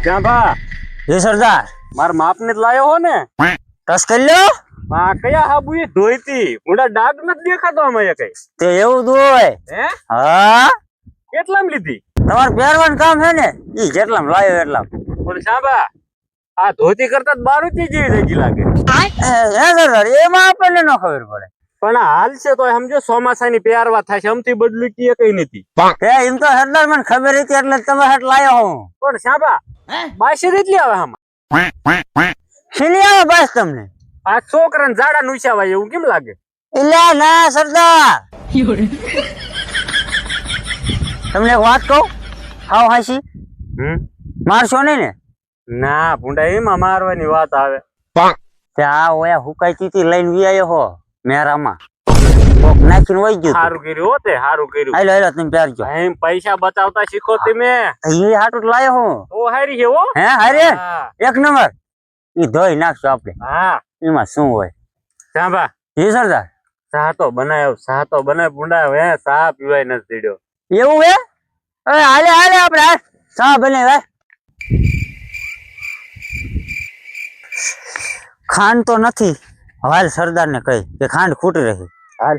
ક્યાં ભા ये सरदार મારા માપ ને લાયો હો ને टच कर लो માં કયા હાબુ એ ધોઈતી ઉડા ડાગ નથી દેખાતો આમાં કઈ ते એવું જ હોય હે હા કેટલામ લીધી તમાર પહેરવાનું કામ છે ને ઈ જેટલામ લાયો એટલામ પણ શાબા આ ધોતી કરતા બારુચી જેવી થઈ લાગે હે સરદાર એમાં આપણને ન ખબર પડે પણ આ હાલ છે તો સમજો ચોમાસાની પહેરવા થાય છે અમથી બદલું કઈ કઈ નથી તે એમ તો સરદાર મને ખબર હતી એટલે તમે હાટ લાયો હું પણ શાબા બાસી એટલી આવે આમાં શીલી આવે બસ તમને આ છોકરાને જાડા નુસ્યાવાય એવું કેમ લાગે ઇલા ના સરદાર તમને એક વાત કહું હાવ હાસી મારશો નહીં ને ના ભૂંડા એમાં મારવાની વાત આવે ત્યાં ઓયા હુકાઈતી થી લઈને વિયાયો હો મેરામાં કોક નાખીને વઈ ગયું સારું કર્યું હો તે સારું કર્યું હાલો હાલો તમે પહેરજો એમ પૈસા બચાવતા શીખો તમે ઈ હાટું લાયો હું તો હારી છે હો હે હારે હા એક નંબર ઈ ધોઈ નાખશો આપણે હા એમાં શું હોય શાબા જી સરદાર ચા તો બનાવ ભૂંડા હે ચા પીવાય નથી દીડ્યો એવું હે હવે હાલે હાલે આપણે હાલ ચા બનાવે ખાંડ તો નથી હાલ સરદાર ને કહી કે ખાંડ ખૂટી રહી હાલ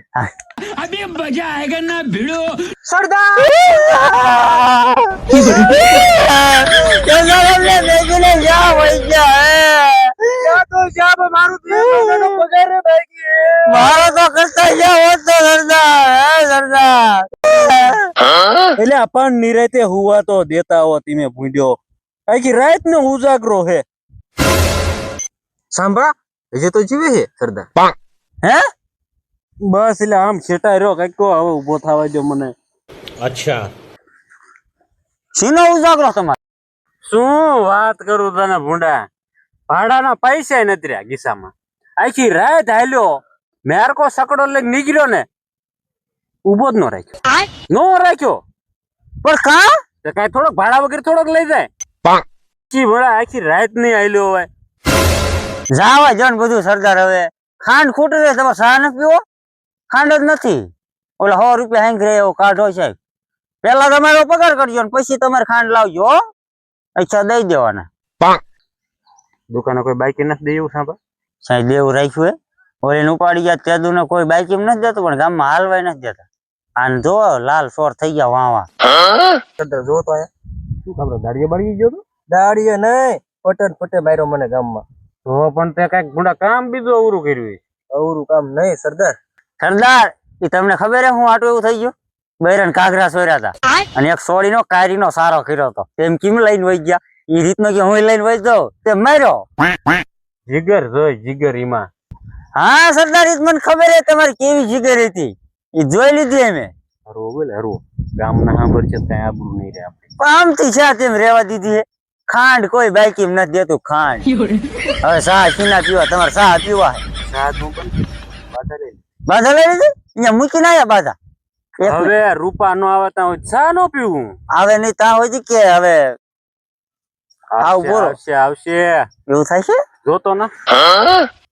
अभी मजा आएगा ना भिड़ो સરદાર મારો તો કરતા સરદાર એટલે આપણ નિરાતે હુવા તો દેતા હો તમે ભૂંડ્યો આખી રાત નો ઉજાગરો હે સાંભળા હજે તો જીવે છે સરદાર હે બસ એટલે આમ છેટા રહ્યો કઈક તો હવે ઉભો થવા દો મને अच्छा શીનો ઉજાગરો તમારે શું વાત કરું તને ભૂંડા ભાડાના પૈસા નથી રહ્યા ગીસામાં આખી રાત હાલ્યો મેરકો સકડો લઈને નીકળ્યો ને ઉભો જ નો રાખ્યો પણ કા તો કઈ થોડોક ભાડા વગર થોડોક લઈ જાય કી ભણા આખી રાત નહીં હાલ્યો હોય જાવા જન બધું સરદાર હવે ખાંડ ખૂટી રહે તમે ચા નથી પીવો ખાંડ જ નથી ઓલા 100 રૂપિયા હેંગ રહે એવો કાઢો સાહેબ પેલા તમારો પગાર કરજો ને પછી તમારે ખાંડ લાવજો હો અચ્છા દઈ દેવાના દુકાને કોઈ બાઈક નથી દેવું સાંભળ સાહેબ દેવું રાખ્યું હે ઓલે ઉપાડી ગયા તેદુ ને કોઈ બાઈક એમ નથી દેતું પણ ગામમાં હાલવાય નથી દેતા આને જો લાલ સોર થઈ ગયા વાવા સરદાર જો તો શું ખબર દાડીએ બળી ગયો તો દાડીએ નહીં પટે માર્યો મને ગામમાં તો પણ તે કઈક ગુંડા કામ બીજું અવરું કર્યું અવરું કામ નહીં સરદાર સરદાર એ તમને ખબર હે હું આટલું એવું થઈ ગયું બૈરન કાગરા સોર્યા હતા અને એક સોળીનો કારીનો સારો કર્યો હતો તેમ કેમ લઈને વહી ગયા એ રીતનો કે હું લઈને વહી જાઉં તે માર્યો જીગર જોઈ જીગર ઈમાં હા સરદાર એ મને ખબર હે તમારી કેવી જીગર હતી એ જોઈ લીધી અમે હરવો બોલે હરવો ગામના સાંભળ છે ત્યાં આબરૂ નહીં રહે આપણે પણ આમથી શા તેમ રેવા દીધી હે ખાંડ કોઈ બાઈકી નથી દેતું ખાંડ હવે શા પીના પીવા તમારે શા પીવા હે સાધુ પણ બાધા લઈ બાધા લઈ લીધી અહીંયા મૂકીને આવ્યા બાધા હવે રૂપા નો આવે ત્યાં ચા નો પીવું આવે નહીં ત્યાં હોય કે હવે આવ બોલો આવશે એવું થાય છે જોતો ના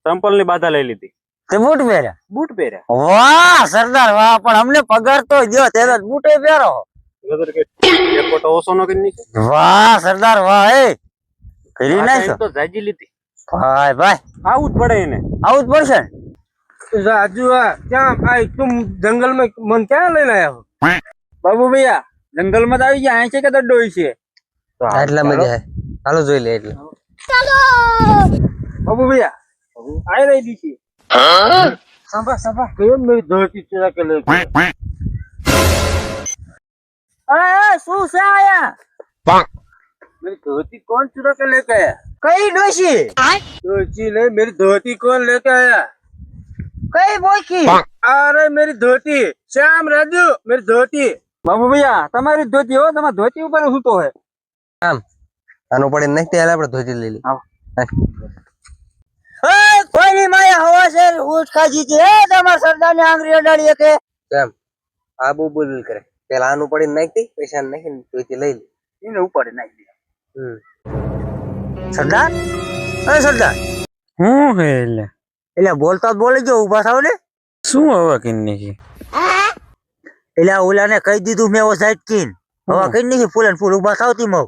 ચંપલ ની બાધા લઈ લીધી તે બૂટ પહેર્યા બૂટ પહેર્યા વાહ સરદાર વાહ પણ અમને પગાર તો દો તે બૂટે પહેરો ઓછો નો કરી વાહ સરદાર વાહ એ કરી નાખો તો જાજી લીધી ભાઈ ભાઈ આવું જ પડે એને આવું જ પડશે ને राजू क्या तुम जंगल में मन क्या लेने आया हो बाबू भैया जंगल में આવી ગયા છે કે દડ્ડોઈ છે એટલા મજા હે હાલો જોઈ લે એટલે चलो बाबू भैया आई रही थी संभा संभा क्यों मेरी धोती चुरा के ले અરે શું છે આયા मेरी धोती कौन चुरा के लेके आया કઈ ડોશી धोती नहीं मेरी धोती कौन लेके आया કઈ બોકી अरे मेरी धोती श्याम राजू मेरी धोती बाबू भैया તમારી ધોતી હો તમારી ધોતી ઉપર સૂતો હે આનો પડે નહીં તે આપણે ધોતી લઈ લી એ કોઈની માયા હવા છે ઊંટ ખાજી છે હે તમાર સરદાર ને આંગળી અડાડી કે કેમ આ બહુ બોલ કરે પેલા આનું પડે નાખતી પૈસા નાખી ધોતી લઈ લે એને ઉપર નાખી દે સરદાર એ સરદાર હું હે એટલે એટલે બોલતા બોલી જો ઉભા થાવ ને શું હવા કિન્ની છે એટલે ઓલાને કહી દીધું મેં ઓ સાઈડ કીન હવા કઈ નહીં ફૂલ ફૂલ ઉભા થાવતી મઉ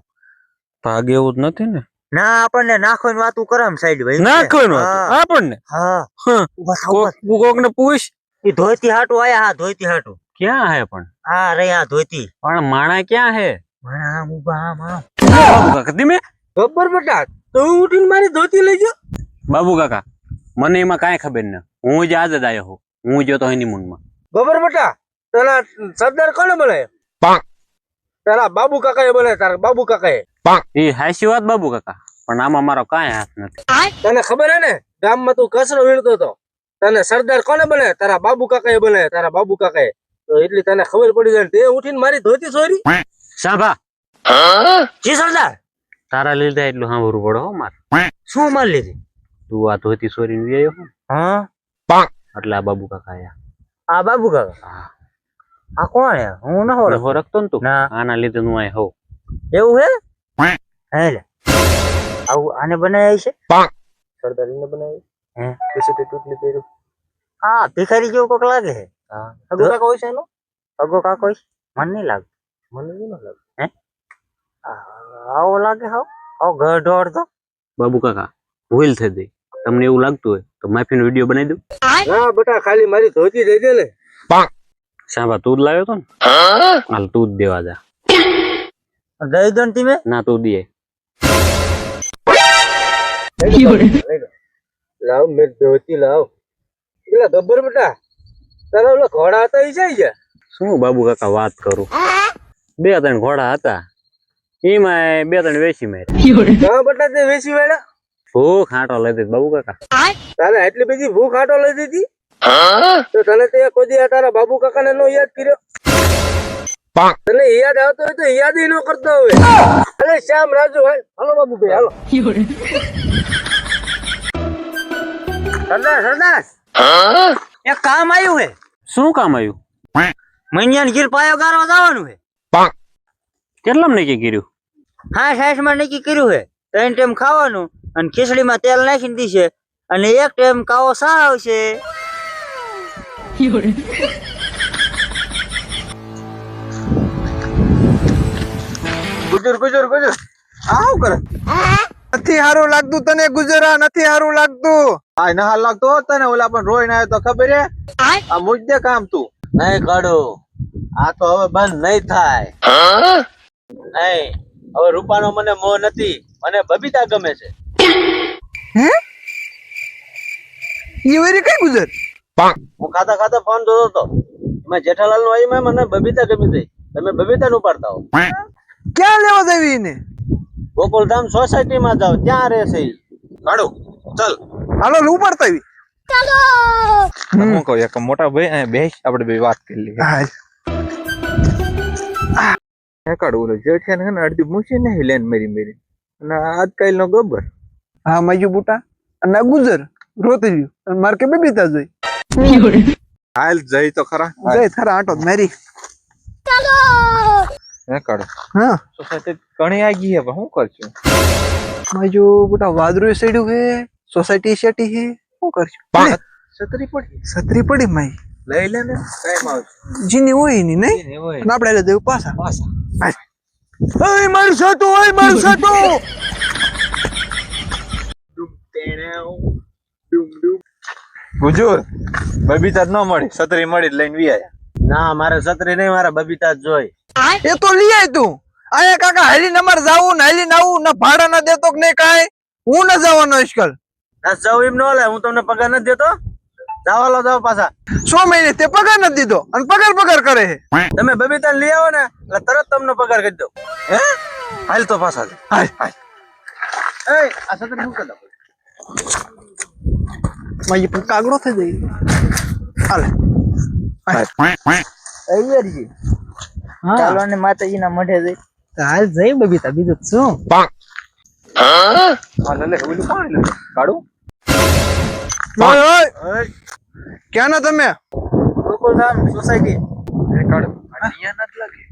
ભાગ એવું જ નથી ને. ના આપણને નાખવાની વાતું કરે આમ સાઈડ ભાઈ નાખવાનું હા. આપણને હા હા. ઉભા થાવ, ઉભા થાવ. કોક ને પૂછ ઈ ધોતી હાટું આયા. હા ધોતી હાટું. ક્યાં હે પણ હા રે આ ધોતી. પણ માણા ક્યાં હે? મારા આમ ઉભા આમ આમ. બાબુ કાકા ધીમે. ગબ્બર બેટા તો હું ઉઠીને મારી ધોતી લઈ ગયો. બાબુ કાકા મને એમાં કાંઈ ખબર ન. હું જ આજ જ આવ્યો હું. હું જો તો હનીમૂન માં. ગબ્બર બેટા પેલા સરદાર કોને બોલાય? પેલા બાબુ કાકા એ બોલાય. તારા બાબુ કાકા એ હાચી વાત બાબુ કાકા, પણ આમાં મારો કાંઈ હાથ નથી. તને ખબર હે ને ગામમાં તું કચરો વીણતો હતો, તને સરદાર કોને બોલાય? તારા બાબુ કાકા એ બોલાય. તારા બાબુ કાકા તો એટલી તને ખબર પડી જાય તે ઉઠીને મારી ધોતી ચોરી. સાંભા જી સરદાર. તારા લીધા એટલું સાંભળવું પડે હો મારે. શું માર લીધી? તું આ ધોતી ચોરીને લઈ આવ્યો હા એટલે આ બાબુ કાકા આયા. આ બાબુ કાકા. હા આ કોણ હે? હું ન ઓળખતો. ઓળખતો ને તું? ના. આના લીધે હું આય હોઉં. એવું હે? હે લે. આવું આને બનાવ્યા છે? સરદારીને બનાવી હે? પછી તે ટૂટલી પહેર્યું. હા ભિખારી જેવું કોક લાગે છે. હા અગો કાકા હોય છે એનો? અગો કાકો છે? મને નહીં લાગે. મને ન લાગે. હે? આવો લાગે હાવ. આવો ગઢો અડધો. બાબુ કાકા ભૂલ થઈ ગઈ. તમને એવું લાગતું હોય તો માફીનો વિડીયો બનાવી દઉં. હા બેટા ખાલી મારી ધોતી દઈ દે ને. સાંભા તું જ લાવ્યો તો ને? હાલ તું જ દેવા જા. દઈ દો ને તમે. ના તું દે. લાવ મેં ધોતી લાવ. પેલા ગબ્બર બેટા તારા ઓલા ઘોડા હતા ઈ જાય ગયા. શું બાબુ કાકા વાત કરું? 2-3 ઘોડા હતા, એમાં 2-3 વેચી માર્યા. હા બેટા તે વેચી વેળા. ભૂખ હાંટો લઈ દીધી બાબુ કાકા. તારે એટલી બધી ભૂખ આટો લઈ દીધી તો તને તે કોઈ દી આ તારા બાબુ કાકાને નો યાદ કર્યો? તને યાદ આવતો હોય તો યાદ ન કરતો હોય. અરે શ્યામ રાજુ ભાઈ હાલો બાબુ ભાઈ હાલો. સરદાર સરદાર એક કામ આવ્યું હે. શું કામ આવ્યું? મૈયાન ગીર પાયો ગારવા જવાનું હે. કેટલામ નક્કી કર્યું? હા 60 માં નક્કી કર્યું હે. 3 ટાઈમ ખાવાનું અને ખીચડીમાં તેલ નાખીને દીશે અને 1 ટાઈમ કાવો સા આવશે. ગુજર ગુજર ગુજર આવ કરે. નથી હારું લાગતું તને ગુજરા? નથી હારું લાગતું? આ ના હાલ લાગતો હોત તને ઓલા પણ રોઈને આવ્યો તો ખબર હે? આ મુજદે કામ તું નહીં કાઢો. આ તો હવે બંધ નહીં થાય. નહીં હવે રૂપાનો મને મોહ નથી. મને બબીતા ગમે છે. હે ઈ વેરી કઈ ગુજર? હું ખાતા ખાતા ફોન જોતો હતો. એમાં જેઠાલાલ નું આવ્યું મને બબીતા ગમી ગઈ. તમે બબીતા નું ઉપાડતા હો. ક્યાં લેવા દેવી ને? ગોકુલધામ સોસાયટી માં જાઓ ત્યાં રહેશે ઈ. કાઢો ચાલ હાલો ઉપાડતા આવી. હું કહું એક મોટા ભાઈ અને બેસ આપણે બે વાત કરી લઈએ. કાઢ ઓલો જેઠિયા ને અડધી મૂછી નહીં લેન મેરી મેરી અને આજકાલ નો ગબ્બર. હા માયુ બુટા અને આ ગુજર રોતી રહ્યું અને મારે કે બેબીતા જોઈ હાલ જઈ તો ખરા. જઈ થારા આટો મેરી હે કાઢો હા સોસાયટી ઘણી આગી હે પણ શું કરશું? માયુ બુટા વાદરું સેડ્યું હે સોસાયટી શેટી હે શું કરશું? છત્રી પડી છત્રી પડી માઈ લઈ લે ને કાઈ આવશે જીની હોય ની નહીં નહીં હોય અને આપણે એટલે દેવું પાછા પાછા. ઓય મારું સાટું ઓય મારું સાટું ગુજુર બબીતા જ ન મળી છત્રી મળી જ લઈને વી આયા. ના મારે છત્રી નહીં, મારે બબીતા જ જોઈ. એ તો લઈ આય તું આયા કાકા હાલીને અમારે જાવું ને હાલીને આવું ને ભાડા ના દેતો કે નહીં કાંઈ હું ન જવાનો આજકાલ ના સૌ એમ ન લે. હું તમને પગાર નથી દેતો. જાવા લો જાવ પાછા. 6 મહિને તે પગાર નથી દીધો અને પગાર કરે છે. તમે બબીતા લઈ આવો ને એટલે તરત તમને પગાર કરી દઉં. હે હાલ તો પાછા જા. હાલ એ આ છત્રી શું કરતા? મારી પણ કાગડો થઈ જાય હાલે અયરજી હા ચાલવાને માતાજીના મઢે જઈ. હાલ જઈ બબીતા બીજું તો શું હા લે ઓલું પાણી લે કાઢું. ઓય ઓય ક્યાં ના તમે ગોકુલધામ સોસાયટી. હે કાઢો અહીંયા નથી લાગે.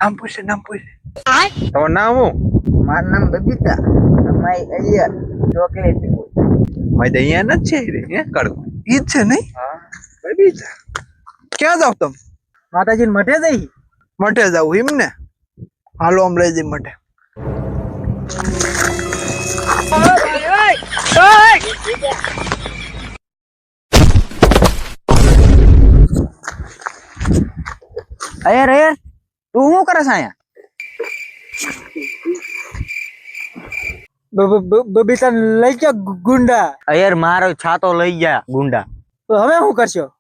નામ પૂછે તમારું નામ હું? મારું નામ બબીતા. અમારી અયર ચોકલેટ. મારી તો અહીંયા નથી છે રે. હે કાઢો. ઈ જ છે નહીં હા બબીતા ક્યાં જાવ તમે માતાજીને મઢે જઈ. મઠે જાવ એમ ને હાલો આમ લઈ જઈ મઠે અયર અયર તું શું કરે છે અહીંયા? બબીતા લઈ ગયા ગુંડા. અયર મારો છાતો લઈ ગયા ગુંડા. તો હવે શું કરશો?